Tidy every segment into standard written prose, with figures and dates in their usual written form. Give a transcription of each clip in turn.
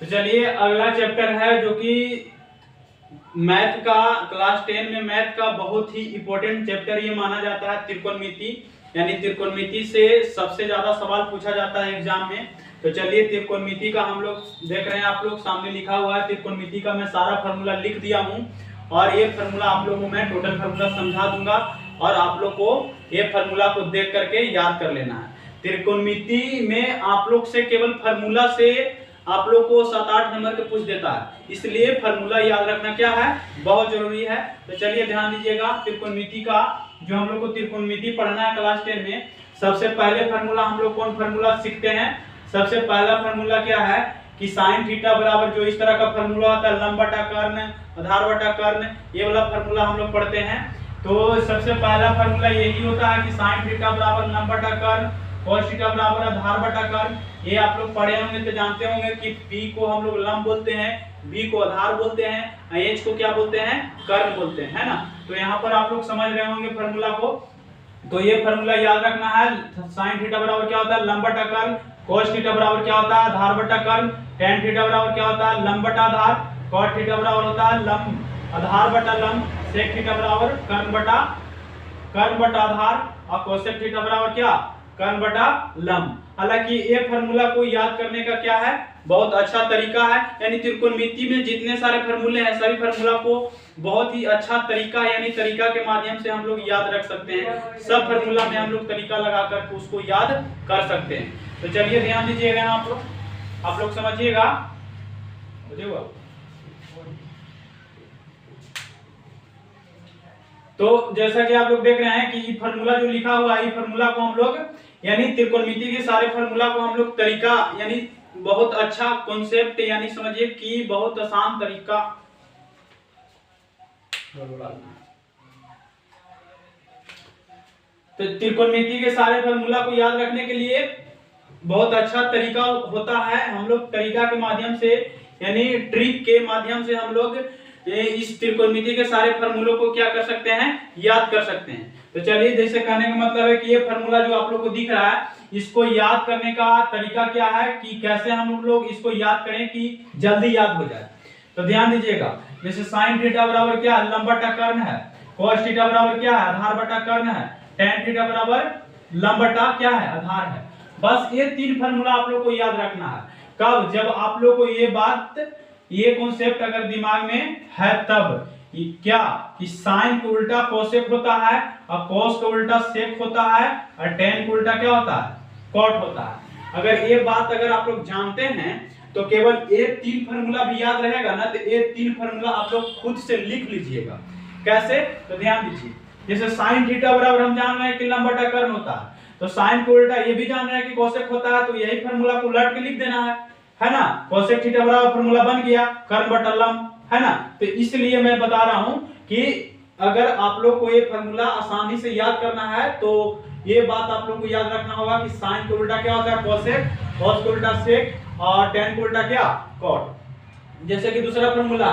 तो चलिए अगला चैप्टर है जो कि मैथ का, क्लास 10 में मैथ का बहुत ही इंपॉर्टेंट चैप्टर ये माना जाता है त्रिकोणमिति। यानी त्रिकोणमिति से सबसे ज्यादा सवाल पूछा जाता है एग्जाम में। तो चलिए त्रिकोणमिति का हम लोग देख रहे हैं, आप लोग सामने लिखा हुआ है त्रिकोणमिति का। मैं सारा फार्मूला लिख दिया हूँ और ये फार्मूला आप लोगों को मैं टोटल फार्मूला समझा दूंगा और आप लोग को ये फार्मूला को देख करके याद कर लेना है। त्रिकोणमिति में आप लोग से केवल फार्मूला से आप लोग को 7-8 नंबर के पूछ देता है, इसलिए फार्मूला याद रखना क्या है, बहुत जरूरी है। तो चलिए ध्यान दीजिएगा, त्रिकोणमिति का जो हम लोग को त्रिकोणमिति पढ़ना है क्लास 10 में, सबसे पहले फार्मूला हम लोग कौन फार्मूला सीखते हैं। सबसे पहला फार्मूला क्या है कि साइन थीटा बराबर, जो इस तरह का फार्मूला होता है, लंब बटा कर्ण, आधार बटा कर्ण, ये वाला फार्मूला हम लोग पढ़ते हैं। तो सबसे पहला फार्मूला यही होता है कि साइन थीटा बराबर लंब बटा कर्ण, cos थीटा बराबर आधार बटा कर्ण। ये आप लोग पढ़े होंगे तो जानते होंगे कि p को हम लोग लंब बोलते हैं, b को आधार बोलते हैं, h को क्या बोलते हैं, कर्ण बोलते हैं, है ना। तो यहाँ पर आप लोग समझ रहे होंगे फार्मूला को। तो ये फार्मूला याद रखना है, साइन थीटा बराबर क्या होता है, लंब बटा कर्ण, cos थीटा बराबर क्या होता है, आधार बटा कर्ण, tan थीटा बराबर क्या होता है, लंब बटा आधार, cot थीटा बराबर होता है लंब आधार बटा लंब, sec थीटा बराबर कर्ण बटा आधार और cosec थीटा बराबर क्या, कर्ण बटा लंब। हालांकि ये फार्मूला को याद करने का क्या है, बहुत अच्छा तरीका है। यानी त्रिकोणमिति में जितने सारे फार्मूले हैं सभी फार्मूला को बहुत ही अच्छा तरीका, यानी तरीका के माध्यम से हम लोग याद रख सकते हैं। सब फार्मूला में हम लोग तरीका लगाकर उसको याद कर सकते हैं। तो चलिए ध्यान दीजिएगा, आप लोग समझिएगा। तो जैसा कि आप लोग देख रहे हैं कि ये फार्मूला जो लिखा हुआ है, ये फार्मूला को हम लोग यानी त्रिकोणमिति के सारे फार्मूला को हम लोग तरीका, यानी बहुत अच्छा कॉन्सेप्ट, यानी समझिए कि बहुत आसान तरीका। तो त्रिकोणमिति के सारे फार्मूला को याद रखने के लिए बहुत अच्छा तरीका होता है। हम लोग तरीका के माध्यम से, यानी ट्रिक के माध्यम से हम लोग इस त्रिकोणमिति के सारे फार्मूलों को क्या कर सकते हैं, याद कर सकते हैं। तो चलिए, जैसे कहने का मतलब है कि ये फार्मूला जो आप लोग को दिख रहा है, इसको याद करने का तरीका क्या है कि कैसे हम लोग इसको याद करें कि जल्दी याद हो जाए। तो ध्यान दीजिएगा, जैसे साइन थीटा बराबर क्या है, लंब बटा कर्ण है, cos थीटा बराबर क्या है, आधार बटा कर्ण है, tan थीटा बराबर लंब बटा क्या है, आधार है। बस ये 3 फार्मूला आप लोग को याद रखना है। कब, जब आप लोग को ये बात, ये कॉन्सेप्ट अगर दिमाग में है तब। क्या कि साइन को उल्टा कोसेक होता है और cos का उल्टा सेक होता है और tan को उल्टा क्या होता है, कॉट होता है। अगर ये बात अगर आप लोग जानते हैं तो केवल ये 3 फार्मूला भी याद रहेगा ना, तो ये 3 फार्मूला आप लोग खुद से लिख लीजिएगा। कैसे, तो ध्यान दीजिए, जैसे साइन थीटा बराबर हम जान रहे हैं कि लंब बटा कर्ण होता है, तो साइन को उल्टा ये भी जान रहे हैं कि कोसेक होता है, तो यही फार्मूला को उलट के लिख देना है ना। कोसेक थीटा बराबर फार्मूला बन गया कर्ण बटा लंब, है ना। तो इसलिए मैं बता रहा हूं कि अगर आप लोग को ये फार्मूला आसानी से याद करना है तो ये बात आप लोग को याद रखना होगा कि साइन को उल्टा क्या होता है, कोसेक, cos को उल्टा सेक और tan को उल्टा क्या, कॉट। जैसे कि दूसरा फार्मूला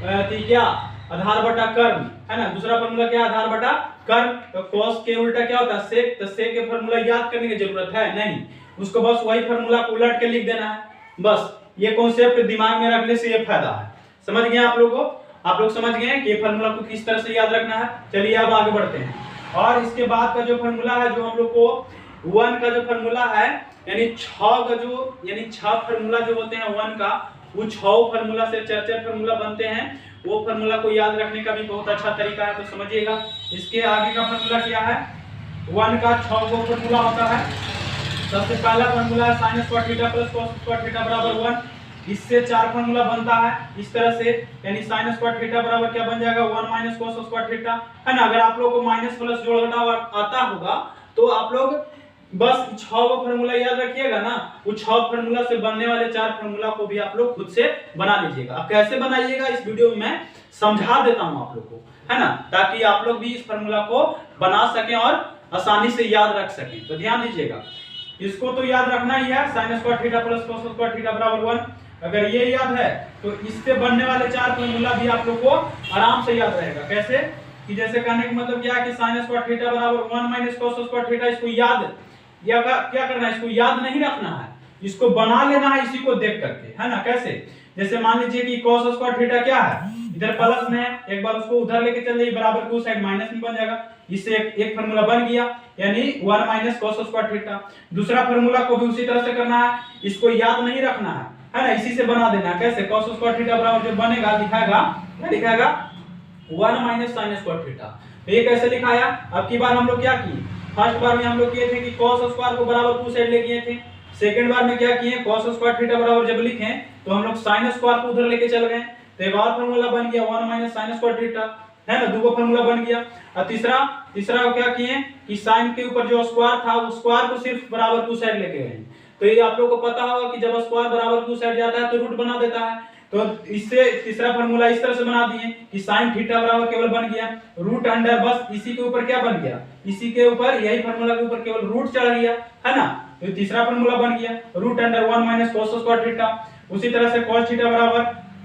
है क्या, आधार बटा कर्ण, है ना। दूसरा फार्मूला क्या, आधार बटा कर्ण, तो cos के उल्टा क्या होता है, सेक। तो सेक के फार्मूला याद करने की जरूरत है नहीं, उसको बस वही फार्मूला को उलट के लिख देना है। बस ये कॉन्सेप्ट दिमाग में रखने से ये फायदा है। समझ गए आप लोगों को, आप लोग समझ गए कि ये फार्मूला को किस तरह से याद रखना है। चलिए अब आगे बढ़ते हैं। और इसके बाद का जो फार्मूला है, जो हम लोग को 1 का जो फार्मूला है, यानी 6 का जो, यानी 6 फार्मूला जो होते हैं 1 का, वो 6 फार्मूला से 4-4 फार्मूला बनते हैं। वो फार्मूला को याद रखने का भी बहुत अच्छा तरीका है, तो समझिएगा। इसके आगे का फार्मूला क्या है, 1 का 6 को फार्मूला होता है। सबसे पहला फार्मूला है sin square theta plus cos square theta बराबर 1। इससे 4 फार्मूला बनता है इस तरह से, यानी sin स्क्वायर थीटा बराबर क्या बन जाएगा, 1 माइनस cos स्क्वायर थीटा, है ना। अगर आप लोग को माइनस प्लस जोड़ घटाव आता होगा तो आप लोग बस 6 को फार्मूला याद रखिएगा ना, वो 6 फार्मूला से बनने वाले 4 फार्मूला को भी आप लोग खुद से बना लीजिएगा। अब कैसे बनाइएगा इस वीडियो में मैं समझा देता हूं आप लोग को, है ना, ताकि आप लोग भी इस फार्मूला को बना सकें और आसानी से याद रख सकें। तो ध्यान दीजिएगा, इसको तो याद रखना ही है, sin square theta plus cos square theta बराबर 1। अगर ये याद है तो इससे बनने वाले 4 फार्मूला भी आप लोग को आराम से याद रहेगा। कैसे, कि जैसे कहने का मतलब क्या है कि sin स्क्वायर थीटा बराबर 1 माइनस cos स्क्वायर थीटा, इसको याद या क्या करना है, इसको याद नहीं रखना है, इसको बना लेना है इसी को देख करके, है ना। कैसे, जैसे मान लीजिए कि cos स्क्वायर थीटा क्या है, इधर प्लस में है, एक बार उसको उधर लेके चल जाइए बराबर को साइड माइनस में बन जाएगा। इससे एक फार्मूला बन गया, यानी 1 माइनस cos स्क्वायर थीटा। दूसरा फार्मूला को भी उसी तरह से करना है, इसको याद नहीं रखना है ना, इसी से बना देना है। कैसे, cos स्क्वायर थीटा बराबर जब बनेगा दिखाएगा, क्या दिखाएगा, 1 माइनस sin स्क्वायर थीटा। तो ये कैसे लिखाया, अब की बार हम लोग क्या किए, फर्स्ट बार में हम लोग किए थे कि cos स्क्वायर को बराबर टू साइड ले किए थे। सेकंड बार में क्या किए, cos स्क्वायर थीटा बराबर जब लिखे तो हम लोग sin स्क्वायर को उधर लेके चल गए, तो एक और फार्मूला बन गया 1 माइनस sin स्क्वायर थीटा, है ना, दूसरा फार्मूला बन गया। और तीसरा क्या किए कि sin के ऊपर जो स्क्वायर था उस स्क्वायर को सिर्फ बराबर टू साइड लेके गए। तो ये आप लोग को पता होगा कि जब स्क्वायर बराबर टू साइड जाता है तो रूट बना देता है। तो इससे तीसरा फार्मूला इस तरह से बना दिए कि sin थीटा बराबर केवल बन गया रूट अंडर, बस इसी के ऊपर क्या बन गया, इसी के ऊपर, यही फार्मूला के ऊपर केवल रूट चढ़ गया, है ना। तो तीसरा फार्मूला बन गया root under 1 minus cos square theta. उसी तरह से cos थीटा बराबर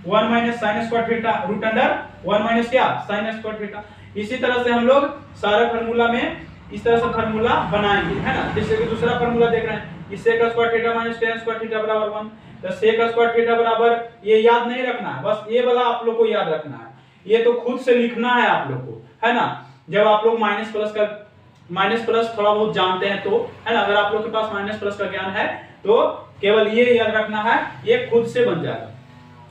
1 minus sin square theta root under 1 minus क्या, sin स्क्वायर थीटा। इसी तरह से हम लोग सारे फार्मूला में इस तरह से फार्मूला बनाएंगे, है ना। जैसे कि दूसरा फार्मूला देख रहे हैं, इससे का square theta minus tan square theta बराबर 1, तो sec स्क्वायर थीटा बराबर, ये याद नहीं रखना है, बस ये वाला आप लोग को याद रखना है, ये तो खुद से लिखना है आप लोग को, है ना। जब आप लोग माइनस प्लस थोड़ा बहुत जानते हैं तो, है ना, अगर आप लोग के पास माइनस प्लस का ज्ञान है तो केवल ये याद रखना है, ये खुद से बन जाएगा,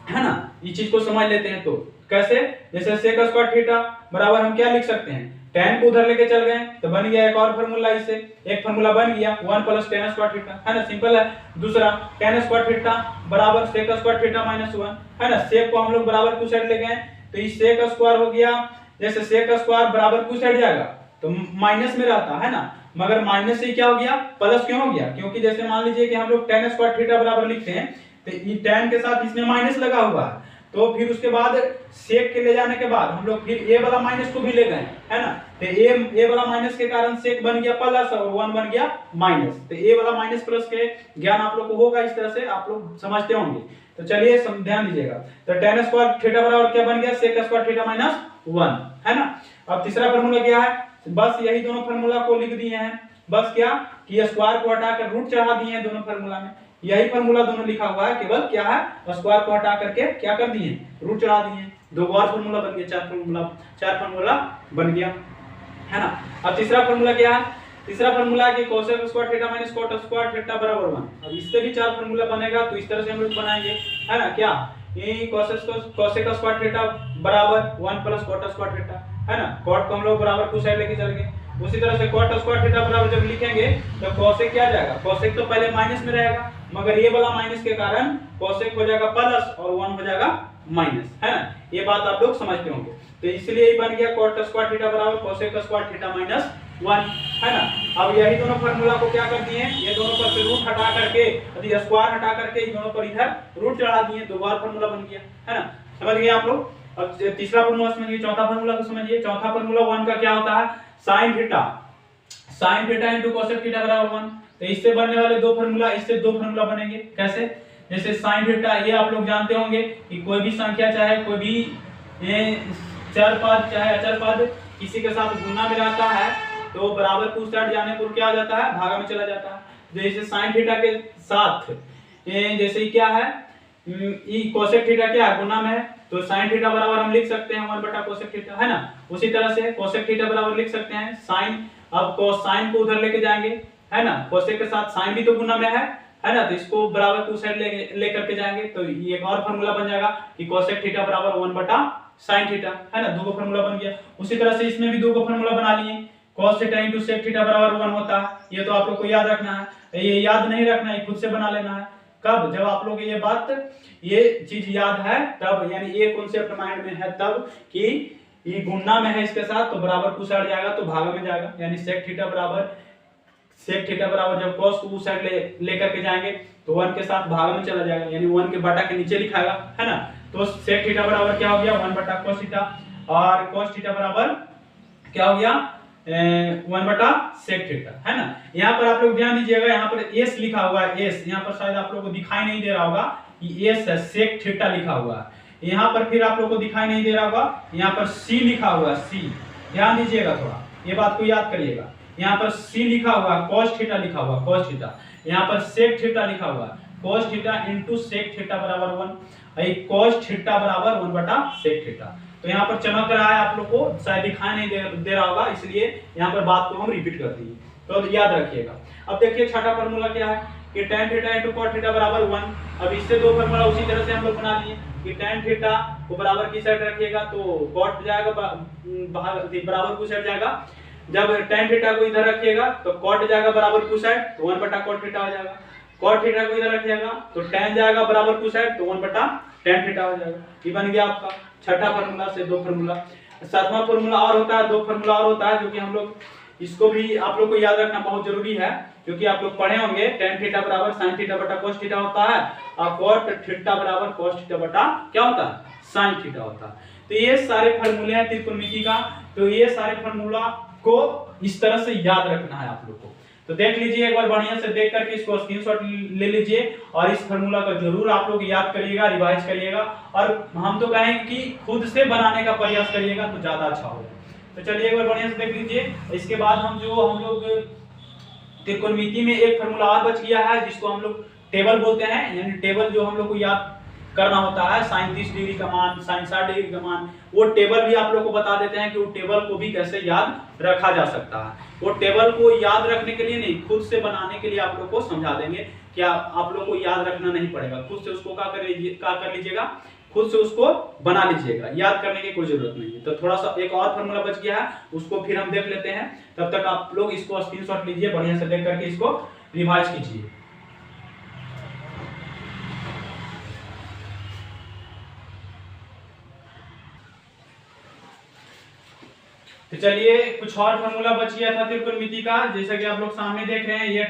है ना। ये चीज को समझ लेते हैं तो कैसे, जैसे sec स्क्वायर थीटा बराबर हम क्या लिख सकते हैं, tan को उधर लेके चल गए तो बन गया एक और फार्मूला, इससे एक फार्मूला बन गया 1 प्लस tan स्क्वायर थीटा, है ना, सिंपल है। दूसरा tan स्क्वायर थीटा बराबर sec स्क्वायर थीटा माइनस 1, है ना, sec को हम लोग बराबर टू साइड ले गए तो ये sec स्क्वायर हो गया, जैसे sec स्क्वायर बराबर टू साइड जाएगा तो माइनस में रहता है ना, मगर माइनस से क्या हो गया, प्लस क्यों हो गया, क्योंकि जैसे मान लीजिए कि हम लोग tan स्क्वायर थीटा बराबर लिखते हैं तो ये tan के साथ इसमें माइनस लगा हुआ है, तो फिर उसके बाद सेक के ले जाने के बाद हम लोग फिर ए वाला माइनस को भी ले गए, है ना, तो ए वाला माइनस के कारण सेक बन गया प्लस और 1 बन गया माइनस। तो ए वाला माइनस प्लस के ज्ञान आप लोग को होगा, इस तरह से आप लोग समझते होंगे। तो चलिए ध्यान दीजिएगा, तो tan स्क्वायर थीटा बराबर क्या बन गया, सेक स्क्वायर थीटा माइनस 1, है ना। अब तीसरा फार्मूला क्या है, बस यही दोनों फार्मूला को लिख दिए हैं, बस क्या कि स्क्वायर को हटाकर रूट चढ़ा दिए हैं दोनों फार्मूला में, यही फार्मूला दोनों लिखा हुआ है, केवल क्या है स्क्वायर को हटा करके क्या कर दिए, रूट चढ़ा दिए, दो और फार्मूला बन गया, चार फार्मूला बन गया, है ना। अब तीसरा फार्मूला क्या है, तीसरा फार्मूला है कि cosec square theta minus cot square theta बराबर 1। अब इससे भी चार फार्मूला बनेगा, तो इस तरह से हम लोग बनाएंगे, है ना, क्या ये कोसेक स्क्वायर थीटा बराबर 1 प्लस कॉट स्क्वायर थीटा, है ना, कॉट को हम लोग बराबर टू साइड लेके चल गए। उसी तरह से कॉट स्क्वायर थीटा बराबर जब लिखेंगे तो कोसेक क्या जाएगा, कोसेक तो पहले माइनस में रहेगा, मगर ये वाला माइनस के कारण कोसेक हो जाएगा प्लस और 1 हो जाएगा माइनस, है ना। ये बात आप लोग समझते होंगे, तो इसलिए ये बन गया कॉट स्क्वायर थीटा बराबर कोसेक स्क्वायर थीटा माइनस 1, है ना। अब यही दोनों फार्मूला को क्या कर दिए, ये दोनों पर से रूट हटा करके, यदि स्क्वायर हटा करके ये दोनों पर इधर रूट चढ़ा दिए, दो बार फार्मूला बन गया, है ना। समझ गए आप लोग। अब तीसरा फार्मूला समझिए, चौथा फार्मूला को समझिए। चौथा फार्मूला 1 का क्या होता है, sin theta into cosec theta बराबर 1। तो इससे बनने वाले दो फार्मूला, इससे दो फार्मूला बनेंगे। कैसे, जैसे sin थीटा, ये आप लोग जानते होंगे कि कोई भी संख्या चाहे कोई भी चर पद चाहे अचर पद किसी के साथ गुणा में रहता है तो बराबर टू साइड जाने पर क्या आ जाता है, भागा में चला जाता है। जैसे sin थीटा के साथ जैसे क्या है, ये cosec थीटा क्या है, गुणा में है, तो sin थीटा बराबर हम लिख सकते हैं 1 बटा cosec थीटा, है ना। उसी तरह से cosec थीटा बराबर लिख सकते हैं sin, अब sin को उधर लेके जाएंगे, है ना, cosec के साथ sin भी तो गुणा में है ना, तो इसको बराबर टू साइड ले करके जाएंगे तो ये एक और फार्मूला बन जाएगा कि cosec थीटा बराबर 1 बटा sin थीटा, है ना, दो फार्मूला बन गया। उसी तरह से इसमें भी दो फार्मूला बना लिए, cos theta into sec theta बराबर 1 होता है, ये तो आप लोग को याद रखना है, ये याद नहीं रखना है, खुद से बना लेना है। कब, जब आप लोग ये चीज याद है तब, यानी ये कॉन्सेप्ट माइंड में है तब कि ये गुणा में है इसके साथ तो बराबर टू साइड जाएगा तो भागा में जाएगा, यानी sec थीटा बराबर जब cos को उस साइड ले करके जाएंगे तो 1 के साथ भागा में चला जाएगा, यानी 1 के बटा के नीचे लिखाएगा, है ना। तो sec थीटा बराबर क्या हो गया 1 बटा cos थीटा, और cos थीटा बराबर क्या हो गया 1 बटा sec थीटा, है ना। यहाँ पर आप लोग ध्यान दीजिएगा, यहाँ पर s लिखा हुआ है, s यहाँ पर शायद आप लोग को दिखाई नहीं दे रहा होगा, ये s है, sec थीटा लिखा हुआ है। यहाँ पर फिर आप लोग को दिखाई नहीं दे रहा होगा, यहाँ पर c लिखा हुआ है, c, ध्यान दीजिएगा थोड़ा, ये बात को याद करिएगा। यहाँ पर c लिखा हुआ है, cos थीटा लिखा हुआ, cos थीटा, यहाँ पर सेक थीटा लिखा हुआ है, cos theta into sec theta बराबर 1, cos थीटा बराबर 1 बटा सेक थीटा। तो यहाँ पर चमक रहा है आप लोग को, शायद दिखाई नहीं दे रहा होगा, इसलिए यहाँ पर बात को हम रिपीट कर दिए, तो याद रखिएगा। अब देखिए छठा फॉर्मूला क्या है कि tan theta into cot theta बराबर 1। अब इससे दो फॉर्मूला उसी तरह से हम लोग बना लिए कि tan थीटा को बराबर की साइड रखिएगा तो cot जाएगा बराबर की साइड जाएगा, जब tan थीटा को इधर रखिएगा तो cot जाएगा बराबर की साइड तो 1 बटा cot थीटा हो जाएगा, cot थीटा को इधर रखिएगा तो tan जाएगा बराबर की साइड तो 1 बटा tan थीटा हो जाएगा। ये बन गया आपका छठा फॉर्मूला से दो फॉर्मूला। सातवां फॉर्मूला और होता है, दो फॉर्मूला और होता है जो कि हम लोग इसको भी आप लोग को याद रखना बहुत जरूरी है, क्योंकि आप लोग पढ़े होंगे tan थीटा बराबर sin थीटा बटा cos थीटा होता है और cot थीटा बराबर cos थीटा बटा क्या होता है sin थीटा होता है। तो ये सारे फॉर्मूले हैं त्रिकोणमिति का, तो ये सारे फॉर्मूला को इस तरह से याद रखना है आप लोग को। तो देख लीजिए एक बार बढ़िया से देख करके इसको स्क्रीनशॉट ले लीजिए और इस फॉर्मूला का जरूर आप लोग याद करिएगा, रिवाइज करिएगा, और हम तो कहेंगे कि खुद से बनाने का प्रयास करिएगा तो ज्यादा अच्छा होगा। तो चलिए एक बार बढ़िया से देख लीजिए। इसके बाद हम लोग त्रिकोणमिति में एक फॉर्मूला और बच गया है जिसको हम लोग टेबल बोलते हैं, यानी टेबल जो हम लोग को याद करना होता है, sin 30 डिग्री का मान, sin 60 डिग्री का मान, वो टेबल भी आप लोग को बता देते हैं कि वो टेबल को भी कैसे याद रखा जा सकता है। वो टेबल को याद रखने के लिए नहीं, खुद से बनाने के लिए आप लोग को समझा देंगे, क्या आप लोग को याद रखना नहीं पड़ेगा, खुद से उसको क्या कर लीजिएगा, खुद से उसको बना लीजिएगा, याद करने की कोई जरूरत नहीं है। तो थोड़ा सा एक और फॉर्मूला बच गया है, उसको फिर हम देख लेते हैं, तब तक आप लोग इसको स्क्रीनशॉट लीजिए, बढ़िया से देख करके इसको रिवाइज कीजिए। तो चलिए कुछ और फॉर्मूला बच गया था त्रिकोणमिति का, जैसा कि आप लोग सामने देख रहे हैं, ये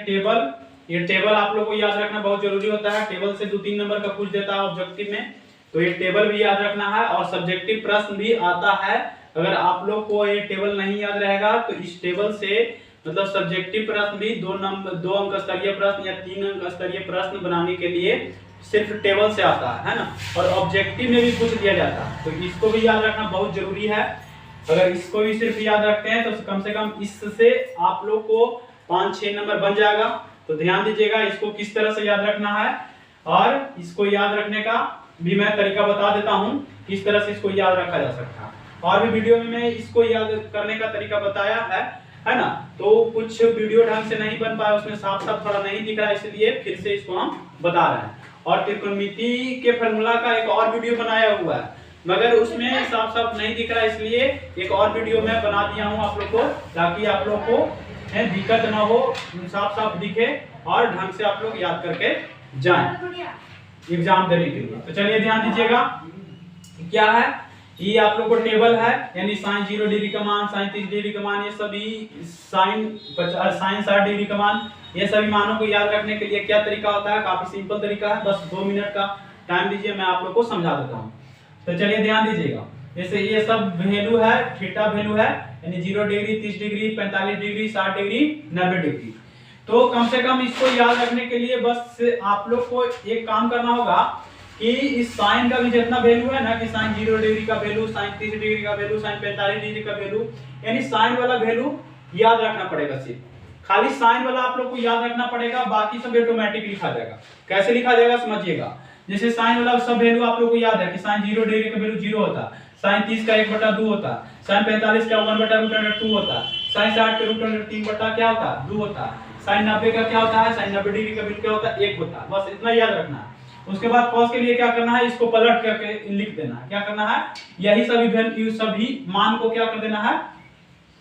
टेबल आप लोग को याद रखना बहुत जरूरी होता है। टेबल से 2-3 नंबर का पूछ देता है ऑब्जेक्टिव में, तो ये टेबल भी याद रखना है और सब्जेक्टिव प्रश्न भी आता है। अगर आप लोग को ये टेबल नहीं याद रहेगा तो इस टेबल से मतलब सब्जेक्टिव प्रश्न भी 2 अंक स्तरीय प्रश्न या 3 अंक स्तरीय प्रश्न बनाने के लिए सिर्फ टेबल से आता है ना, और ऑब्जेक्टिव में भी पूछ दिया जाता है, तो इसको भी याद रखना बहुत जरूरी है। अगर इसको भी सिर्फ याद रखते हैं तो कम से कम इससे आप लोग को 5-6 नंबर बन जाएगा। तो ध्यान दीजिएगा इसको किस तरह से याद रखना है, और इसको याद रखने का भी मैं तरीका बता देता हूं किस तरह से इसको याद रखा जा सकता है। और भी वीडियो में मैं इसको याद करने का तरीका बताया है ना, तो कुछ वीडियो ढंग से नहीं बन पाया, उसमें साफ साफ थोड़ा नहीं दिख रहा, इसलिए फिर से इसको हम बता रहे हैं। और त्रिकोणमिति के फॉर्मूला का एक और वीडियो बनाया हुआ है, मगर उसमें साफ साफ नहीं दिख रहा, इसलिए एक और वीडियो मैं बना दिया हूं आप लोग को, ताकि आप लोग को दिक्कत ना हो, साफ साफ दिखे और ढंग से आप लोग याद करके जाएं एग्जाम देने के लिए। तो चलिए ध्यान दीजिएगा क्या है, ये आप लोग को टेबल है, यानी sin 0 डिग्री का मान, sin 30 डिग्री का मान, ये सभी sin 60 डिग्री का मान, ये सभी मानों को याद रखने के लिए क्या तरीका होता है, काफी सिंपल तरीका है, बस 2 मिनट का टाइम दीजिए, मैं आप लोग को समझा देता हूँ। तो चलिए ध्यान दीजिएगा, जैसे ये सब वैल्यू है, थीटा वैल्यू है, यानी 0 degree, 30 degree, 45 degree, 60 degree, 90 degree. तो कम से कम इसको याद रखने के लिए बस आप लोग को एक काम करना होगा कि इस साइन का भी जितना वैल्यू है ना, कि sin 0 डिग्री का वैल्यू, sin 30 डिग्री का वैल्यू, sin 45 डिग्री का वैल्यू, यानी साइन वाला वैल्यू याद रखना पड़ेगा। सिर्फ खाली साइन वाला आप लोग को याद रखना पड़ेगा, बाकी सब ऑटोमेटिक लिखा जाएगा। कैसे लिखा जाएगा समझिएगा, जैसे साइन वाला सब वैल्यू आप लोग को याद है कि sin 0 डिग्री का वैल्यू 0 होता है, sin 30 का 1/2 होता है, sin 45 का 1/√2 होता है, sin 60 का √3 बटा क्या होता है 2 होता है, sin 90 का क्या होता है, sin 90 डिग्री का वैल्यू क्या होता है 1 होता है। बस इतना याद रखना है। उसके बाद cos के लिए क्या करना है, इसको पलट करके लिख देना है। क्या करना है, यही सभी वैल्यू सभी मान को क्या कर देना है,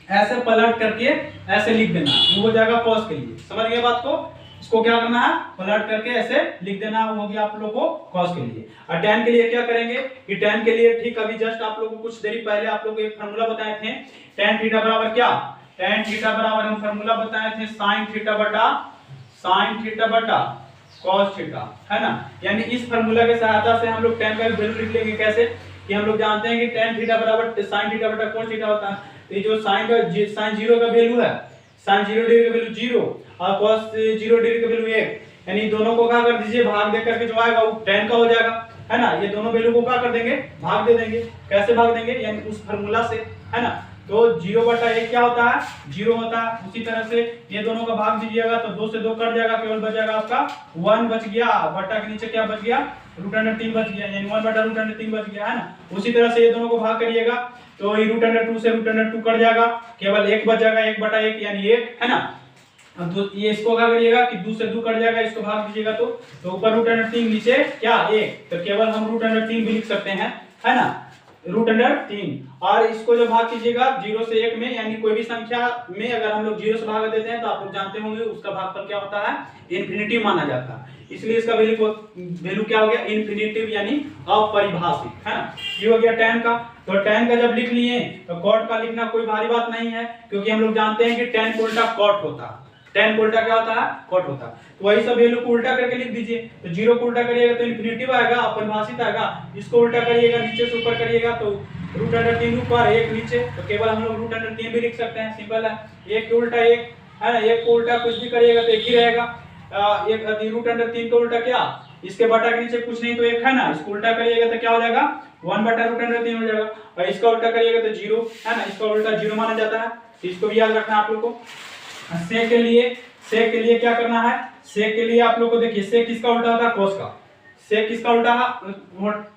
ऐसे पलट करके ऐसे लिख देना है, वो हो जाएगा cos के लिए। समझ गए बात को, इसको क्या करना है, पलट करके ऐसे लिख देना हो गया आप लोग को cos के लिए। और tan के लिए क्या करेंगे कि tan के लिए ठीक अभी जस्ट आप लोगों को कुछ देरी पहले आप लोगों को एक फार्मूला बताए थे, tan थीटा बराबर क्या, tan थीटा बराबर हम फार्मूला बताए थे sin थीटा बटा cos थीटा, है ना। यानी इस फार्मूला के सहायता से हम लोग tan का वैल्यू लिख लेंगे। कैसे कि हम लोग जानते हैं कि tan थीटा बराबर sin थीटा बटा cos थीटा होता है। तो ये जो sin 0 का वैल्यू है, sin 0 डिग्री का वैल्यू 0 और cos 0 डिग्री का वैल्यू 1, यानी दोनों को क्या कर दीजिए, भाग दे करके जो आएगा वो tan का हो जाएगा, है ना। ये दोनों वैल्यू को क्या कर देंगे, भाग दे देंगे। कैसे भाग देंगे, यानी उस फार्मूला से, है ना। तो 0/1 क्या होता है, 0 होता है। उसी तरह से ये दोनों का भाग दीजिएगा तो 2 से 2 कट जाएगा, केवल बच जाएगा आपका 1 बच गया, बटा के नीचे क्या बच गया, √3 बच गया, यानी 1/√3 बच गया, है ना। उसी तरह से ये दोनों को भाग करिएगा तो ये √2 से √2 कट जाएगा, केवल 1 बच जाएगा, 1/1 यानी 1, है ना। अब ये इसको क्या करिएगा कि 2 से 2 कट जाएगा, इसको भाग दीजिएगा तो ऊपर √3 नीचे क्या 1, तो केवल हम √3 भी लिख सकते हैं, है ना, √3। और इसको जो भाग कीजिएगा 0 से 1 में, यानी कोई भी संख्या में अगर हम लोग 0 से भाग देते हैं तो आप लोग जानते होंगे उसका भागफल क्या होता है, इन्फिनिटी माना जाता है। इसलिए इसका वैल्यू क्या हो गया, इन्फिनिटिव यानी अपरिभाषित, है ना। ये हो गया tan का। तो tan का जब लिख लिए तो cot का लिखना कोई भारी बात नहीं है, क्योंकि हम लोग जानते हैं कि tan को उल्टा cot होता है, tan को उल्टा क्या होता है, cot होता है। तो वही सब वैल्यू को उल्टा करके लिख दीजिए। तो 0 को उल्टा करिएगा तो इन्फिनिटिव आएगा, अपरिभाषित आएगा। इसको उल्टा करिएगा नीचे से ऊपर करिएगा तो √3 ऊपर 1 नीचे, तो केवल हम लोग √3 भी लिख सकते हैं, सिंपल है। 1 के उल्टा 1, है ना, 1 को उल्टा कुछ भी करिएगा तो 1 ही रहेगा। एक √3 का उल्टा क्या, इसके बटा के नीचे कुछ नहीं तो 1, है ना। इसको उल्टा करिएगा तो क्या हो जाएगा, 1/√3 हो जाएगा। और इसका उल्टा करिएगा तो 0, है ना, इसका उल्टा 0 माना जाता है। तो इसको भी याद रखना आप लोग को। सेक के लिए क्या करना है, सेक के लिए आप लोग को देखिए, सेक किसका उल्टा होता है, कोस का। सेक किसका उल्टा है,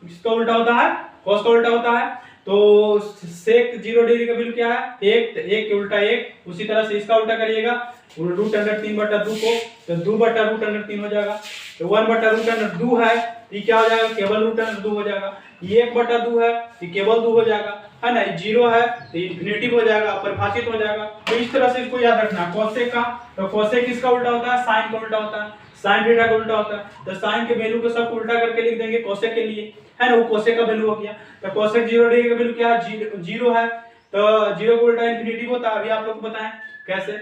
किसका उल्टा होता है, कोस का उल्टा होता है। तो सेक 0 डिग्री का वैल्यू क्या है, 1, तो 1 के उल्टा 1। उसी तरह से इसका उल्टा करिएगा √3/2 को, तो 2/√3 हो जाएगा। तो 1/√2 है, ये क्या हो जाएगा, केवल √2 हो जाएगा। 1/2 है, ये केवल 2 हो जाएगा, है ना। 0 है तो इन्फिनिटिव हो जाएगा, परिभाषित हो जाएगा। तो इस तरह से इसको याद रखना। कोसेक का, तो कोसेक किसका उल्टा होता है, साइन का उल्टा होता है, साइन थीटा का उल्टा होता है। तो साइन के वैल्यू को सब उल्टा करके लिख देंगे कोसेक के लिए, है ना, वो कोसेक का वैल्यू हो गया। तो कोसेक 0 डिग्री का वैल्यू क्या है, 0 है। तो 0 को उल्टा इन्फिनिटिव होता है, अभी आप लोग को बताएं कैसे।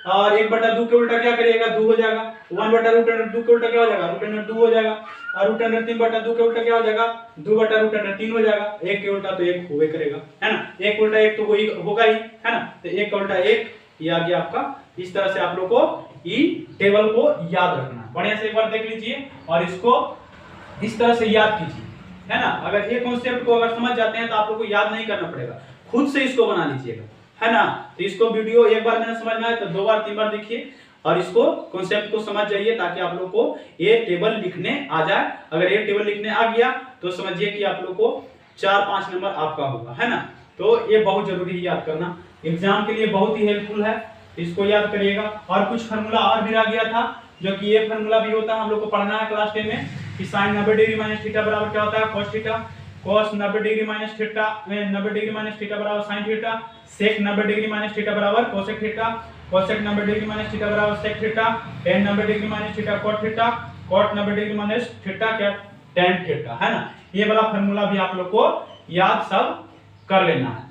और 1/2 के उल्टा क्या करिएगा, 2 हो जाएगा। 1/√2 के उल्टा क्या हो जाएगा, √2 हो जाएगा। और √3/2 के उल्टा क्या हो जाएगा, 2/√3 हो जाएगा। 1 के उल्टा तो 1 होवे करेगा, है ना, 1 उल्टा 1 तो वही होगा ही, है ना। तो 1 का उल्टा 1, ये आ गया आपका। इस तरह से आप लोग को ई टेबल को याद रखना है। बढ़िया से एक बार देख लीजिए और इसको इस तरह से याद कीजिए, है ना। अगर ये कॉन्सेप्ट को अगर समझ जाते हैं तो आप लोग को याद नहीं करना पड़ेगा, खुद से इसको बना लीजिएगा, है ना। तो इसको वीडियो एक बार मैंने समझ में आया तो 2 बार 3 बार देखिए और इसको कॉन्सेप्ट को समझ जाइए, ताकि आप लोग को ये टेबल लिखने आ जाए। अगर ये टेबल लिखने आ गया तो समझिए कि आप लोग को 4-5 नंबर आपका होगा, है ना। तो ये बहुत जरूरी है याद करना, एग्जाम के लिए बहुत ही हेल्पफुल है। इसको याद करिएगा। और कुछ फार्मूला और भी रह गया था, जो कि ये फार्मूला भी होता है, हम लोग को पढ़ना है क्लास 10 में, कि sin 90 डिग्री माइनस थीटा बराबर क्या होता है, cos theta. cos 90 degree minus theta, 90 degree minus theta बराबर sin theta. sec 90 degree minus theta बराबर cosec theta. cosec 90 degree minus theta बराबर sec theta. tan 90 degree minus theta cot theta. cot 90 degree minus theta क्या, tan theta, है ना। ये वाला formula भी आप लोग को याद सब कर लेना है।